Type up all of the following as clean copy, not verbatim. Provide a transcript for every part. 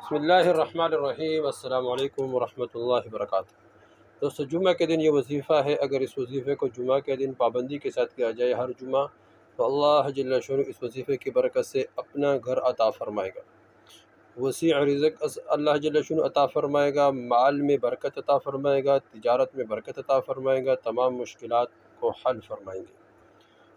بسم اللہ الرحمن الرحیم۔ السلام علیکم ورحمۃ اللہ وبرکاتہ۔ دوستو، جمعہ کے دن یہ وظیفہ ہے، اگر اس وظیفے کو جمعہ کے دن پابندی کے ساتھ کیا جائے ہر جمعہ، تو اللہ جل شانہ اس وظیفے کی برکت سے اپنا گھر عطا فرمائے گا، وسیع رزق اللہ جل شانہ عطا فرمائے گا، مال میں برکت عطا فرمائے گا، تجارت میں برکت عطا فرمائے گا، تمام مشکلات کو حل فرمائیں گے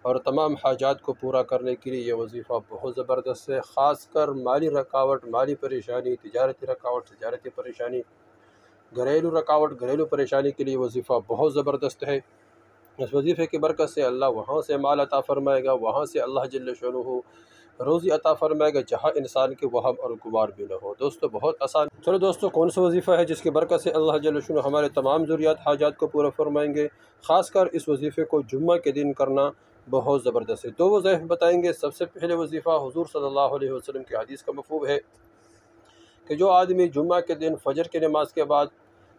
اور تمام حاجات کو پورا کرنے کے لیے یہ وظیفہ بہت زبردست ہے۔ خاص کر مالی رکاوٹ، مالی پریشانی، تجارتی رکاوٹ، تجارتی پریشانی، گھریلو رکاوٹ، گھریلو پریشانی کے لیے وظیفہ بہت زبردست ہے۔ اس وظیفے کی برکت سے اللہ وہاں سے مال عطا فرمائے گا، وہاں سے اللہ جل شانہ روزی عطا فرمائے گا جہاں انسان کے وہم اور گمار بھی نہ ہو۔ دوستو، بہت آسان۔ چلو دوستو، کون سا وظیفہ ہے جس کی برکت سے اللہ جل شانہ ہمارے تمام ضروریات حاجات کو پورا فرمائیں گے؟ خاص کر اس وظیفے کو جمعہ کے دن کرنا بہت زبردست ہے۔ دو وظائف بتائیں گے۔ سب سے پہلے وظیفہ حضور صلی اللہ علیہ وسلم کی حدیث کا مفہوم ہے کہ جو آدمی جمعہ کے دن فجر کی نماز کے بعد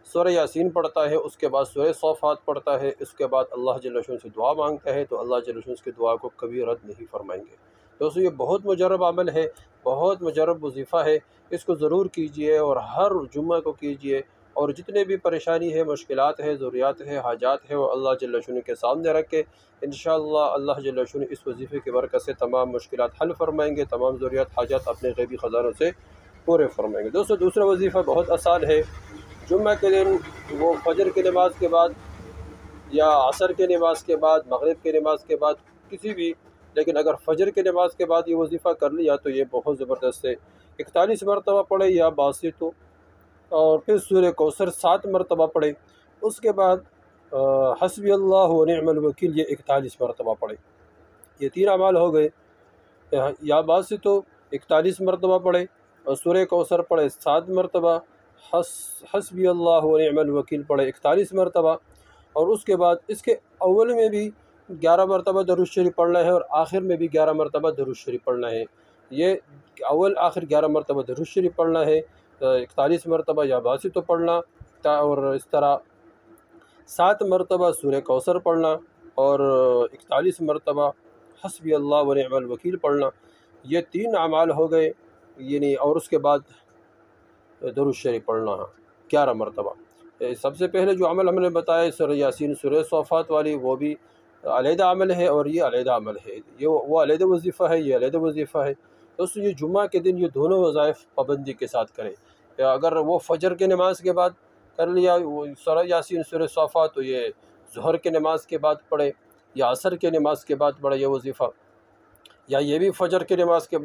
سورہ یاسین پڑھتا ہے، اس کے بعد سورہ صافات پڑھتا ہے، اس کے بعد اللہ جل شانہ سے دعا مانگتا ہے، تو اللہ جل شانہ اس کی دعا کو کبھی رد نہیں فرمائیں گے۔ دوستو، یہ بہت مجرب عمل ہے، بہت مجرب وظیفہ ہے، اس کو ضرور کیجئے اور ہر جمعہ کو کیجئے، اور جتنے بھی پریشانی ہے، مشکلات ہے، ضروریات ہے، حاجات ہے، وہ اللہ جل شانہ کے سامنے رکھ کے انشاءاللہ اللہ جل شانہ اس وظیفے کی برکت سے تمام مشکلات حل فرمائیں گے، تمام ضروریات حاجات اپنے غیبی خزانوں سے پورے فرمائیں گے۔ دوستو، دوسرا وظیفہ بہت آسان ہے۔ جمعہ کے دن وہ فجر کی نماز کے بعد یا عصر کی نماز کے بعد، مغرب کی نماز کے بعد، کسی بھی، لیکن اگر فجر کی نماز کے بعد یہ وظیفہ کر لیا تو یہ بہت زبردست ہے۔ 41 مرتبہ پڑھے یا باسطو، اور پھر سورہ کوثر 7 مرتبہ پڑھے، اس کے بعد حسبی اللہ و نعم الوکیل یہ 41 مرتبہ پڑھے۔ یہ 3 اعمال ہو گئے۔ یا باسطو 41 مرتبہ پڑھے اور سورہ کوثر پڑھے 7 مرتبہ، حسبی اللہ و نعم الوکیل پڑھے 41 مرتبہ، اور اس کے بعد اس کے اول میں بھی 11 مرتبہ درود شریف پڑھنا ہے اور آخر میں بھی 11 مرتبہ درود شریف پڑھنا ہے۔ یہ اول آخر 11 مرتبہ درود شریف پڑھنا ہے، 41 مرتبہ یا باسطو پڑھنا، اور اس طرح 7 مرتبہ سورہ کوثر پڑھنا اور 41 مرتبہ حسبی اللہ و نعم الوکیل پڑھنا۔ یہ 3 اعمال ہو گئے، یعنی، اور اس کے بعد درود شریف پڑھنا 11 مرتبہ۔ سب سے پہلے جو عمل ہم نے بتایا سورہ یاسین، سورہ صافات والی، وہ بھی علیحدہ عمل ہے اور یہ علیحدہ عمل ہے، یہ وہ علیحدہ وظیفہ ہے، یہ علیحدہ وظیفہ ہے۔ دوستو، یہ جمعہ کے دن یہ دونوں وظائف پابندی کے ساتھ کریں۔ اگر وہ فجر کی نماز کے بعد کر لیا وہ سورہ یاسین، سورہ صافات، تو یہ ظہر کی نماز کے بعد پڑھے یا عصر کی نماز کے بعد پڑھے یہ وظیفہ، یا یہ بھی فجر کی نماز کے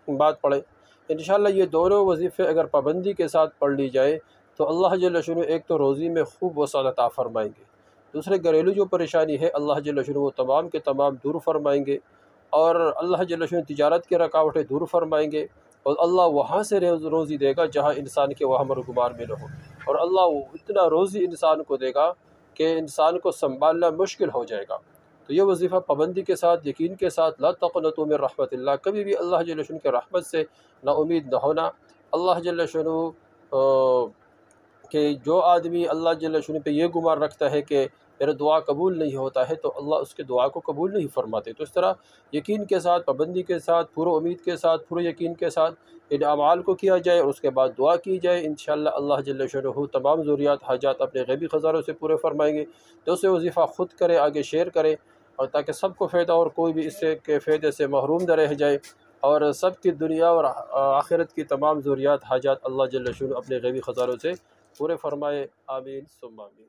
بعد پڑھے۔ انشاءاللہ یہ دونوں وظیفے اگر پابندی کے ساتھ پڑھ لی جائے تو اللہ جل شانہ ایک تو روزی میں خوب وسعت عطا فرمائیں گے، دوسرے گھریلو جو پریشانی ہے اللہ جل شانہ وہ تمام کے تمام دور فرمائیں گے، اور اللہ جل شانہ تجارت کی رکاوٹیں دور فرمائیں گے، اور اللہ وہاں سے روزی دے گا جہاں انسان کے وہم اور گمان میں نہ ہو، اور اللہ اتنا روزی انسان کو دے گا کہ انسان کو سنبھالنا مشکل ہو جائے گا۔ تو یہ وظیفہ پابندی کے ساتھ، یقین کے ساتھ، لا تقنطوا من رحمت اللہ، کبھی بھی اللہ جل شانہ کے رحمت سے نا امید نہ ہونا۔ اللہ جل شانہ کہ جو آدمی اللہ جل شانہ پہ یہ گمان رکھتا ہے کہ میرا دعا قبول نہیں ہوتا ہے، تو اللہ اس کے دعا کو قبول نہیں فرماتے۔ تو اس طرح یقین کے ساتھ، پابندی کے ساتھ، پورا امید کے ساتھ، پورے یقین کے ساتھ ان اعمال کو کیا جائے اور اس کے بعد دعا کی جائے، انشاءاللہ اللہ جل شانہ تمام ضروریات حاجات اپنے غیبی خزانوں سے پورے فرمائیں گے۔ تو اسے وظیفہ خود کرے، آگے شیئر کرے، اور تاکہ سب کو فائدہ اور کوئی بھی اس سے کے فائدے سے محروم نہ رہ جائے، اور سب کی دنیا اور آخرت کی تمام ضروریات حاجات اللہ جل شانہ اپنے غیبی خزانوں سے پورے فرمائے۔ آمین ثم آمین۔